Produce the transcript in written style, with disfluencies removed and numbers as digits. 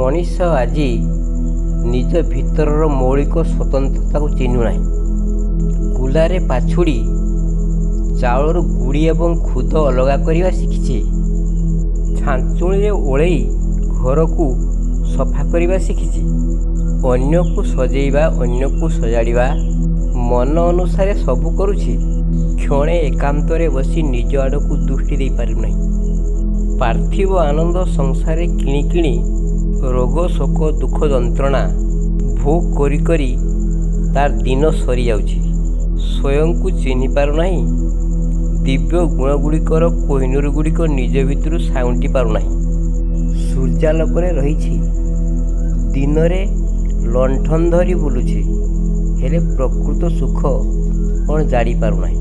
ମଣିଷ ଆଜି ନିଜ ଭିତରର ମୌଳିକ ସ୍ୱତନ୍ତ୍ରତାକୁ ଚିହ୍ନୁନାହିଁ। କୁଲାରେ ପାଛୁଡ଼ି ଚାଉଳରୁ ଗୁଡ଼ି ଏବଂ ଖୁଦ ଅଲଗା କରିବା ଶିଖିଛି। ଛାଞ୍ଚୁଣିରେ ଓଳେଇ ଘରକୁ ସଫା କରିବା ଶିଖିଛି। ଅନ୍ୟକୁ ସଜେଇବା, ଅନ୍ୟକୁ ସଜାଡ଼ିବା, ମନ ଅନୁସାରେ ସବୁ କରୁଛି। କ୍ଷଣେ ଏକାନ୍ତରେ ବସି ନିଜ ଆଡ଼କୁ ଦୃଷ୍ଟି ଦେଇପାରୁନାହିଁ। ପାର୍ଥିବ ଆନନ୍ଦ ସଂସାରରେ କିଣି କିଣି ରୋଗ ଶୋକ ଦୁଃଖ ଯନ୍ତ୍ରଣା ଭୋଗ କରି କରି ତାର ଦିନ ସରିଯାଉଛି। ସ୍ୱୟଂକୁ ଚିହ୍ନି ପାରୁନାହିଁ। ଦିବ୍ୟ ଗୁଣଗୁଡ଼ିକର କୋହିନୂର ଗୁଡ଼ିକ ନିଜ ଭିତରୁ ସାଉଁଟି ପାରୁନାହିଁ। ସୂର୍ଯ୍ୟାଲୋକରେ ରହିଛି, ଦିନରେ ଲଣ୍ଠନ ଧରି ବୁଲୁଛି, ହେଲେ ପ୍ରକୃତ ସୁଖ କ'ଣ ଜାଣିପାରୁନାହିଁ।